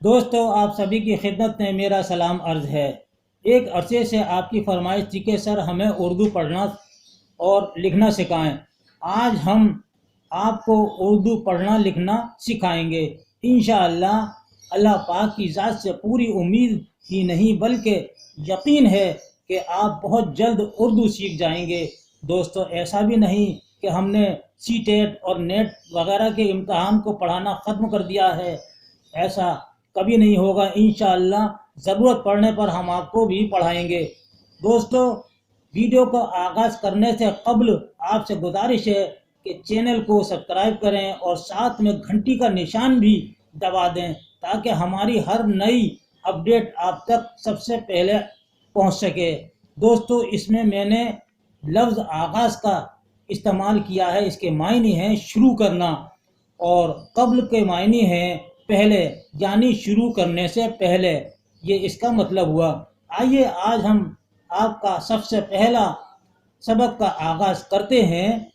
दोस्तों, आप सभी की खिदमत में मेरा सलाम अर्ज़ है। एक अरसे से आपकी फरमाइश थी कि सर हमें उर्दू पढ़ना और लिखना सिखाएं। आज हम आपको उर्दू पढ़ना लिखना सिखाएंगे इंशाअल्लाह। अल्लाह पाक की ज़ात से पूरी उम्मीद ही नहीं बल्कि यकीन है कि आप बहुत जल्द उर्दू सीख जाएंगे। दोस्तों, ऐसा भी नहीं कि हमने सीटेट और नेट वगैरह के इम्तहान को पढ़ाना ख़त्म कर दिया है। ऐसा कभी नहीं होगा इंशाअल्लाह। ज़रूरत पड़ने पर हम आपको भी पढ़ाएंगे। दोस्तों, वीडियो को आगाज़ करने से कब्ल आपसे गुजारिश है कि चैनल को सब्सक्राइब करें और साथ में घंटी का निशान भी दबा दें ताकि हमारी हर नई अपडेट आप तक सबसे पहले पहुंच सके। दोस्तों, इसमें मैंने लफ्ज़ आगाज़ का इस्तेमाल किया है। इसके मायने हैं शुरू करना और कब्ल के मायने हैं पहले, यानी शुरू करने से पहले। ये इसका मतलब हुआ। आइए आज हम आपका सबसे पहला सबक का आगाज़ करते हैं।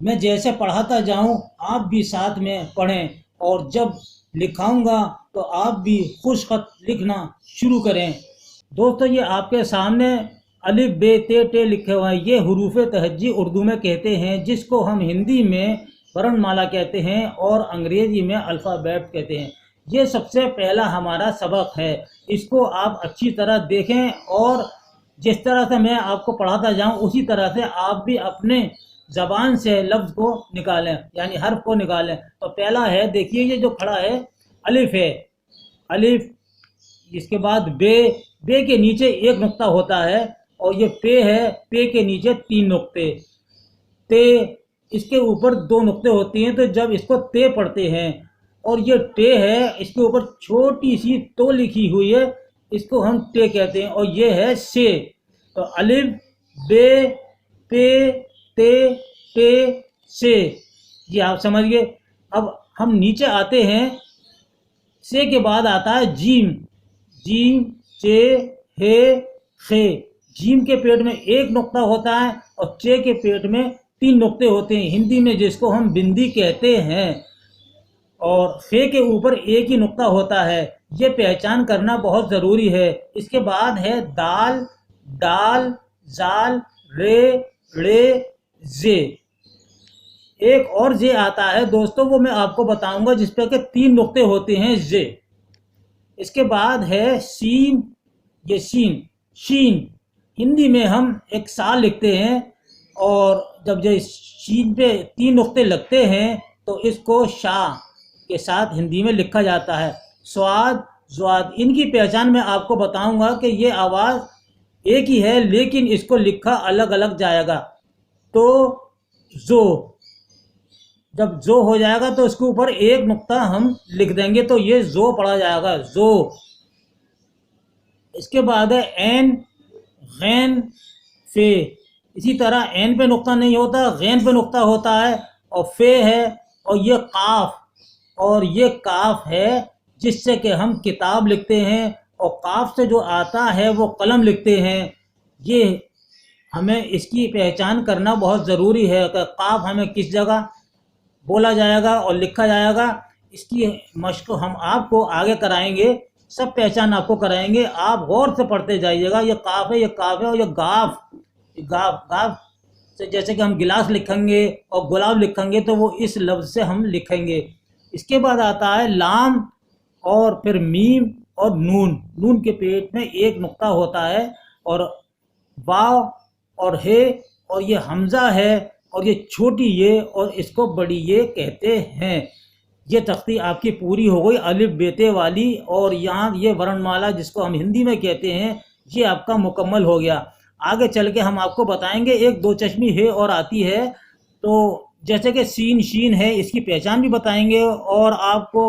मैं जैसे पढ़ाता जाऊं आप भी साथ में पढ़ें और जब लिखाऊंगा तो आप भी खुश खत लिखना शुरू करें। दोस्तों, ये आपके सामने अलिफ बे ते टे लिखे हुए हैं। ये हुरूफ तहज्जी उर्दू में कहते हैं, जिसको हम हिंदी में वर्णमाला कहते हैं और अंग्रेजी में अल्फ़ाबेट कहते हैं। ये सबसे पहला हमारा सबक है। इसको आप अच्छी तरह देखें और जिस तरह से मैं आपको पढ़ाता जाऊं उसी तरह से आप भी अपने ज़बान से लफ्ज़ को निकालें, यानी हर्फ को निकालें। तो पहला है, देखिए ये जो खड़ा है अलिफ है। अलिफ, इसके बाद बे। बे के नीचे एक नुक्ता होता है और ये पे है। पे के नीचे तीन नुक्ते। ते, इसके ऊपर दो नुक्ते होती हैं। तो जब इसको ते पढ़ते हैं और ये टे है, इसके ऊपर छोटी सी तो लिखी हुई है, इसको हम टे कहते हैं। और ये है से। तो अलिफ बे पे ते टे से, ये आप समझिए। अब हम नीचे आते हैं। से के बाद आता है जीम। जीम चे हे खे। जीम के पेट में एक नुक्ता होता है और चे के पेट में तीन नुक्ते होते हैं, हिंदी में जिसको हम बिंदी कहते हैं। और फे के ऊपर एक ही नुक्ता होता है। ये पहचान करना बहुत ज़रूरी है। इसके बाद है दाल, डाल, जाल, रे, रे, जे। एक और जे आता है दोस्तों, वो मैं आपको बताऊंगा, जिस पे के तीन नुक्ते होते हैं, जे। इसके बाद है सीन। ये शीन। शीन हिंदी में हम एक साल लिखते हैं और जब ये शीन पे तीन नुक्ते लगते हैं तो इसको शाह के साथ हिंदी में लिखा जाता है। स्वाद, ज्वाद। इनकी पहचान मैं आपको बताऊंगा कि ये आवाज़ एक ही है लेकिन इसको लिखा अलग अलग जाएगा। तो जो, जब जो हो जाएगा तो इसके ऊपर एक नुक्ता हम लिख देंगे तो ये जो पढ़ा जाएगा, जो। इसके बाद है एन, गैन, फे। इसी तरह एन पे नुक्ता नहीं होता, गैन पे नुक्ता होता है। और फे है और ये काफ। और ये काफ है जिससे कि हम किताब लिखते हैं और काफ से जो आता है वो कलम लिखते हैं। ये हमें इसकी पहचान करना बहुत ज़रूरी है कि काफ हमें किस जगह बोला जाएगा और लिखा जाएगा। इसकी मशक हम आपको आगे कराएंगे, सब पहचान आपको कराएंगे। आप गौर से पढ़ते जाइएगा। ये काफ है, ये काफ है। और ये गाफ। गाफ, गाफ से जैसे कि हम गिलास लिखेंगे और गुलाब लिखेंगे तो वो इस लफ्ज़ से हम लिखेंगे। इसके बाद आता है लाम और फिर मीम और नून। नून के पेट में एक नुक्ता होता है और वाव और हे और ये हमज़ा है और ये छोटी ये और इसको बड़ी ये कहते हैं। ये तख्ती आपकी पूरी हो गई अलिफ बेते वाली। और यहाँ ये वर्णमाला जिसको हम हिंदी में कहते हैं, ये आपका मुकम्मल हो गया। आगे चल के हम आपको बताएंगे एक दो चश्मी है और आती है। तो जैसे कि सीन, शीन है, इसकी पहचान भी बताएंगे और आपको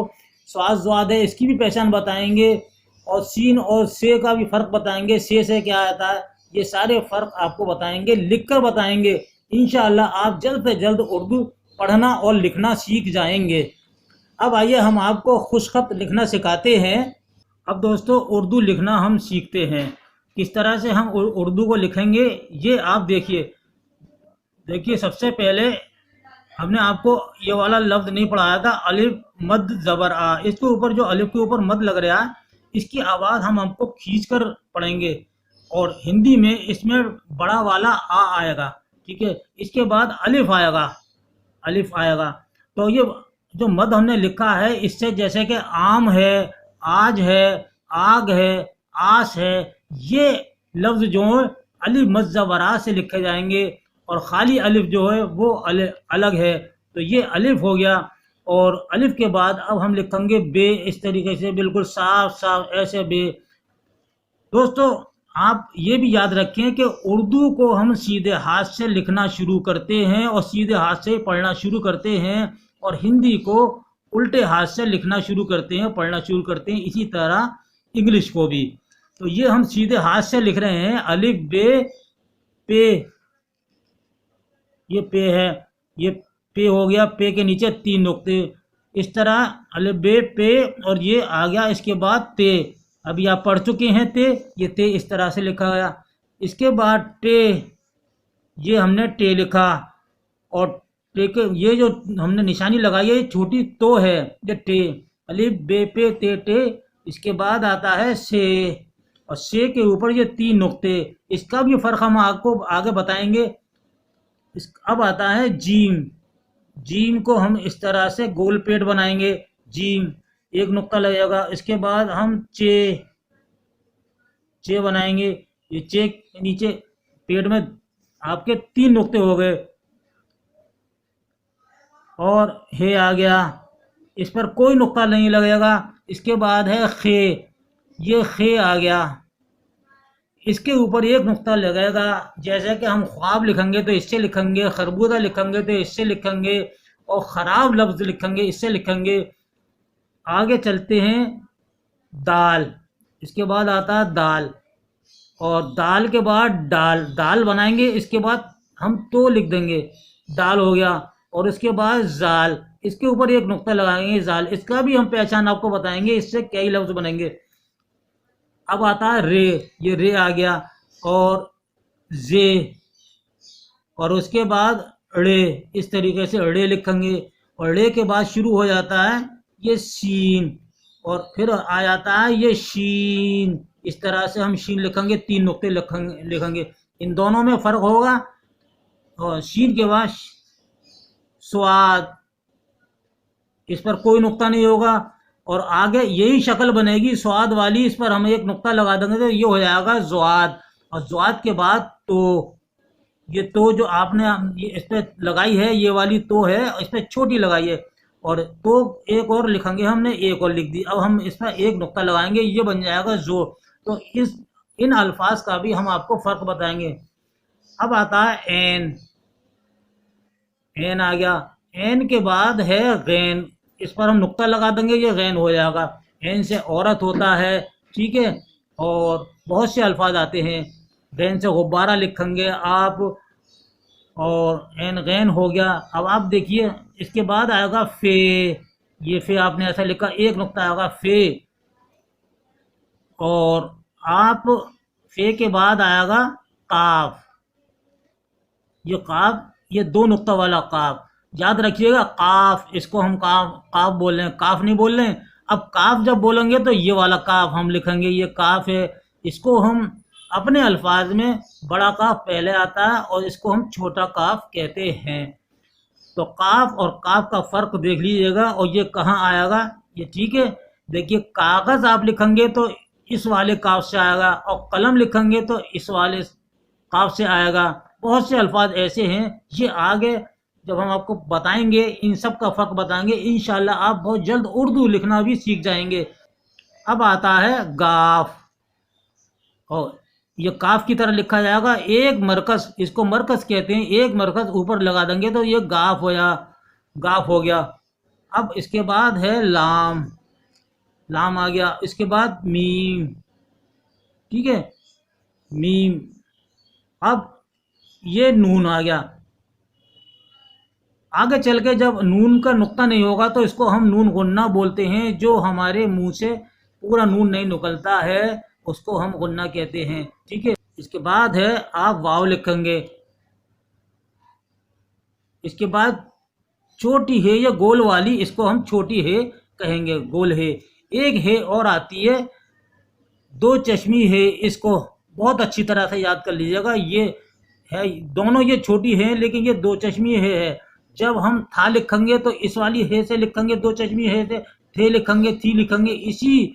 स्वाद, ज्वाद है, इसकी भी पहचान बताएंगे। और सीन और से का भी फ़र्क बताएंगे, से क्या आता है, ये सारे फ़र्क आपको बताएंगे, लिख कर बताएंगे। इंशाअल्लाह आप जल्द से जल्द उर्दू पढ़ना और लिखना सीख जाएंगे। अब आइए हम आपको खुशखत लिखना सिखाते हैं। अब दोस्तों, उर्दू लिखना हम सीखते हैं। किस तरह से हम उर्दू को लिखेंगे ये आप देखिए। देखिए, सबसे पहले हमने आपको ये वाला लफ्ज़ नहीं पढ़ाया था, अलिफ मद ज़बर आ। इसके ऊपर जो अलिफ के ऊपर मद लग रहा है, इसकी आवाज़ हम आपको खींच कर पढ़ेंगे। और हिंदी में इसमें बड़ा वाला आ आएगा, ठीक है। इसके बाद अलिफ आएगा, अलिफ आएगा। तो ये जो मद हमने लिखा है, इससे जैसे कि आम है, आज है, आग है, आस है, ये लफ्ज़ जो है अलिफ मद ज़बर आ से लिखे जाएंगे। और खाली अलिफ जो है वो अलग है। तो ये अलिफ हो गया। और अलिफ के बाद अब हम लिखेंगे बे, इस तरीके से बिल्कुल साफ साफ ऐसे बे। दोस्तों, आप ये भी याद रखें कि उर्दू को हम सीधे हाथ से लिखना शुरू करते हैं और सीधे हाथ से पढ़ना शुरू करते हैं, और हिंदी को उल्टे हाथ से लिखना शुरू करते हैं, पढ़ना शुरू करते हैं। इसी तरह इंग्लिश को भी। तो ये हम सीधे हाथ से लिख रहे हैं, अलिफ बे पे, ये पे है, ये पे हो गया। पे के नीचे 3 नुक्ते, इस तरह अलिफ बे पे, और ये आ गया इसके बाद ते। अभी आप पढ़ चुके हैं ते, ये ते इस तरह से लिखा गया। इसके बाद टे, ये हमने टे लिखा। और टे के ये जो हमने निशानी लगाई है, ये छोटी तो है, ये टे, अलिफ बे पे ते टे। इसके बाद आता है से, और से के ऊपर ये 3 नुक्ते। इसका भी फ़र्क हम आपको आगे बताएंगे। अब आता है जीम। जीम को हम इस तरह से गोल पेट बनाएंगे, जीम, एक नुक्ता लगेगा। इसके बाद हम चे, चे बनाएंगे। ये चे के नीचे पेट में आपके 3 नुक्ते हो गए। और हे आ गया, इस पर कोई नुक्ता नहीं लगेगा। इसके बाद है खे, ये खे आ गया, इसके ऊपर एक नुक्ता लगेगा। जैसे कि हम ख्वाब लिखेंगे तो इससे लिखेंगे, खरबूजा लिखेंगे तो इससे लिखेंगे, और ख़राब लफ्ज़ लिखेंगे इससे लिखेंगे। आगे चलते हैं, दाल, इसके बाद आता है दाल, और दाल के बाद डाल, दाल बनाएंगे। इसके बाद हम तो लिख देंगे, दाल हो गया। और इसके बाद जाल, इसके ऊपर एक नुक्ता लगाएंगे, जाल। इसका भी हम पहचान आपको बताएंगे, इससे कई लफ्ज़ बनेंगे। अब आता है रे, ये रे आ गया, और जे, और उसके बाद ड़े, इस तरीके से ड़े लिखेंगे। और ड़े के बाद शुरू हो जाता है ये सीन, और फिर आ जाता है ये शीन। इस तरह से हम शीन लिखेंगे, 3 नुक्ते लिखेंगे। इन दोनों में फ़र्क होगा। और शीन के बाद स्वाद, इस पर कोई नुक्ता नहीं होगा। और आगे यही शक्ल बनेगी स्वाद वाली, इस पर हम एक नुक्ता लगा देंगे तो ये हो जाएगा ज़्वाद। और ज़्वाद के बाद तो, ये तो जो आपने ये इस पर लगाई है, ये वाली तो है, इस पर छोटी लगाई है। और तो एक और लिखेंगे हमने, एक और लिख दी। अब हम इस पर एक नुक्ता लगाएंगे, ये बन जाएगा जो। तो इन अल्फाज का भी हम आपको फ़र्क बताएंगे। अब आता है एन, एन आ गया। एन के बाद है गैन, इस पर हम नुक्ता लगा देंगे, ये गैन हो जाएगा। एन से औरत होता है, ठीक है। और बहुत से अल्फाज आते हैं। गैन से गुब्बारा लिखेंगे आप, और एन गैन हो गया। अब आप देखिए, इसके बाद आएगा फे, ये फे आपने ऐसा लिखा, एक नुक्ता आएगा फे। और आप फे के बाद आएगा काफ, ये काफ, ये 2 नुक्ता वाला काफ, याद रखिएगा। काफ, इसको हम काफ काफ बोल रहे हैं, काफ नहीं बोल रहे हैं। अब काफ जब बोलेंगे तो ये वाला काफ हम लिखेंगे, ये काफ है। इसको हम अपने अल्फाज में बड़ा काफ पहले आता है, और इसको हम छोटा काफ कहते हैं। तो काफ और काफ का फ़र्क देख लीजिएगा। और ये कहाँ आएगा, ये ठीक है। देखिए, कागज़ आप लिखेंगे तो इस वाले काफ से आएगा, और कलम लिखेंगे तो इस वाले काफ से आएगा। बहुत से अल्फाज ऐसे हैं, ये आगे जब हम आपको बताएंगे, इन सब का फ़र्क बताएंगे, इंशाल्लाह आप बहुत जल्द उर्दू लिखना भी सीख जाएंगे। अब आता है गाफ, और ये काफ की तरह लिखा जाएगा, एक मरकज़, इसको मरकज़ कहते हैं, एक मरकज़ ऊपर लगा देंगे तो ये गाफ हो या गाफ हो गया। अब इसके बाद है लाम, लाम आ गया। इसके बाद मीम, ठीक है, मीम। अब ये नून आ गया। आगे चल के जब नून का नुक्ता नहीं होगा तो इसको हम नून गुन्ना बोलते हैं, जो हमारे मुंह से पूरा नून नहीं निकलता है, उसको हम गुन्ना कहते हैं, ठीक है। इसके बाद है आप वाव लिखेंगे। इसके बाद छोटी है ये गोल वाली, इसको हम छोटी है कहेंगे, गोल है। एक है और आती है दो चश्मी है, इसको बहुत अच्छी तरह से याद कर लीजिएगा। ये है, दोनों ये छोटी है लेकिन ये दो चश्मी है। जब हम था लिखेंगे तो इस वाली है से लिखेंगे, दो चश्मी है से थे लिखेंगे, थी लिखेंगे, इसी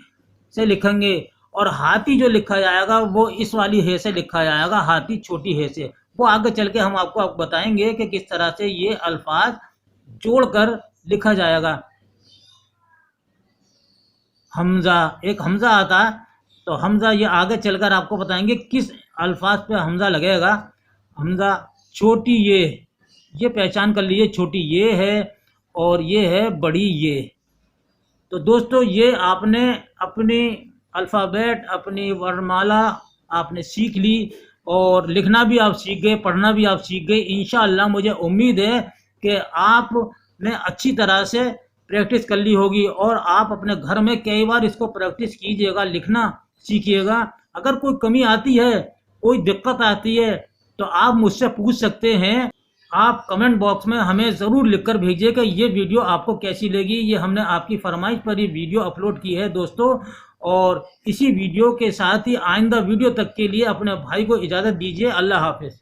से लिखेंगे। और हाथी जो लिखा जाएगा वो इस वाली है से लिखा जाएगा, हाथी छोटी है से। वो आगे चल के हम आपको बताएंगे कि किस तरह से ये अल्फाज जोड़कर लिखा जाएगा। हमजा, एक हमजा आता है, तो हमजा ये आगे चलकर आपको बताएंगे किस अल्फाज पे हमजा लगेगा। हमजा छोटी ये पहचान कर लीजिए, छोटी ये है और ये है बड़ी ये। तो दोस्तों ये आपने अपनी अल्फ़ाबेट, अपनी वर्णमाला आपने सीख ली और लिखना भी आप सीख गए, पढ़ना भी आप सीख गए। इंशाअल्लाह मुझे उम्मीद है कि आपने अच्छी तरह से प्रैक्टिस कर ली होगी और आप अपने घर में कई बार इसको प्रैक्टिस कीजिएगा, लिखना सीखिएगा। अगर कोई कमी आती है, कोई दिक्कत आती है तो आप मुझसे पूछ सकते हैं। आप कमेंट बॉक्स में हमें ज़रूर लिखकर भेजिए कि ये वीडियो आपको कैसी लगी। ये हमने आपकी फरमाइश पर ये वीडियो अपलोड की है दोस्तों। और इसी वीडियो के साथ ही आइंदा वीडियो तक के लिए अपने भाई को इजाज़त दीजिए। अल्लाह हाफिज़।